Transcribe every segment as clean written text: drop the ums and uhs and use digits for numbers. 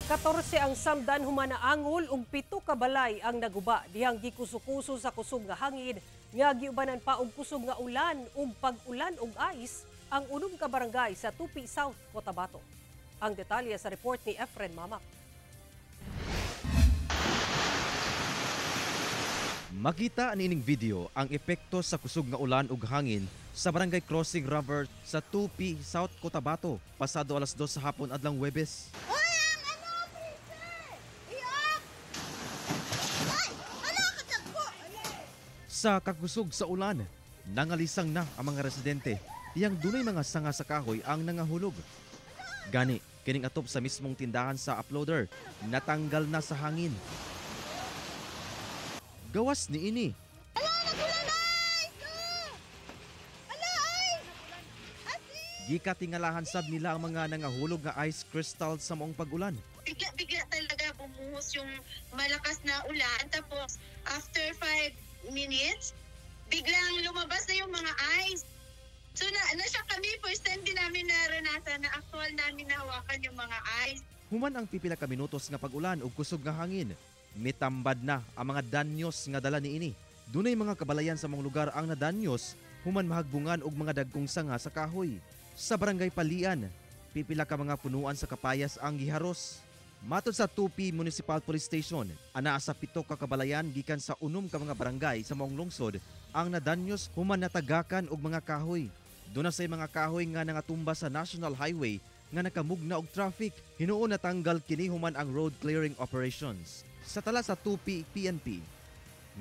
14 ang samdan humanaangol ug 7 ka balay ang naguba dihang gikuso-kuso sa kusog nga hangin nga giubanan pa og kusog nga ulan ug pag-ulan og ais ang 6 ka barangay sa Tupi South, Cotabato. Ang detalye sa report ni Efren Mamak. Makita nining video ang epekto sa kusog nga ulan ug hangin sa Barangay Crossing River sa Tupi South, Cotabato pasado alas 2 sa hapon adlang Huwebes. Sa kakusog sa ulan, nangalisang na ang mga residente diyang dunay mga sanga sa kahoy ang nangahulog. Gani, kining atop sa mismong tindahan sa uploader, natanggal na sa hangin. Gawas ni ini. Gikatingalahan sab nila ang mga nangahulog nga ice crystal sa maong pag-ulan. Bigla talaga bumuhos yung malakas na ulan, tapos after 5 minutes, biglang lumabas na yung mga ice. So na siya kami, first time din namin naranasan na actual namin nahawakan yung mga ice. Human ang pipila ka minutos nga pag-ulan ug kusog nga hangin, mitambad na ang mga danyos nga dala niini. Dunay mga kabalayan sa mga lugar ang nadanyos, human mahagbungan og mga dagkong sanga sa kahoy. Sa Barangay Palian, pipila ka mga punuan sa kapayas ang giharos. Matod sa Tupi Municipal Police Station, anaa sa 7 ka kabalayan gikan sa 6 ka mga barangay sa maong lungsod ang nadanyos human natagakan og mga kahoy. Doon na say mga kahoy nga nangatumba sa National Highway nga nakamugna og traffic. Hinuon natanggal kini human ang road clearing operations. Sa tala sa Tupi PNP,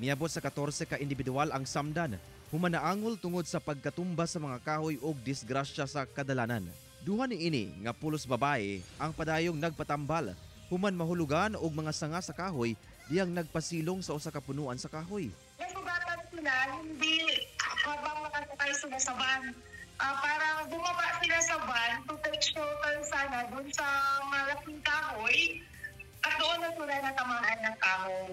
miabot sa 14 ka individual ang samdan human naangol tungod sa pagkatumba sa mga kahoy og disgrasya sa kadalanan. Duha ni ini nga pulos babae ang padayong nagpatambal human mahulugan og mga sanga sa kahoy diyang nagpasilong sa usa ka punuan sa kahoy. Nasugatan sila, hindi habang makasakay sila sa van. Para bumaba sila sa van to take shelter sana dun sa malaking kahoy at doon na sila natamaan ng kahoy.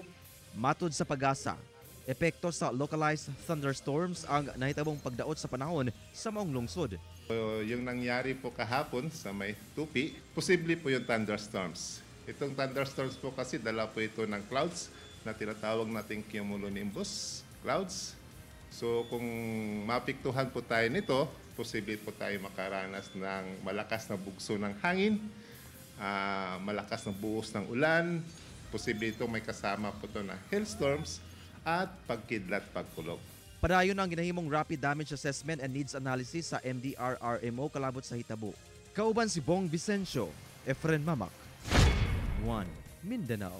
Matod sa Pag-asa, epekto sa localized thunderstorms ang nahitabong pagdaot sa panahon sa maong lungsod. Yung nangyari po kahapon sa may Tupi, posible po yung thunderstorms. Itong thunderstorms po kasi dala po ito ng clouds na tinatawag nating cumulonimbus clouds. So kung mapiktuhan po tayo nito, posible po tayo makaranas ng malakas na bugso ng hangin, malakas na buhos ng ulan, posible ito may kasama po ito na hailstorms at pagkidlat, pagkulog. Padayon ang ginahimong rapid damage assessment and needs analysis sa MDRRMO kalabot sa hitabo. Kauban si Bong Vicencio, Efren Mamak, 1 Mindanao.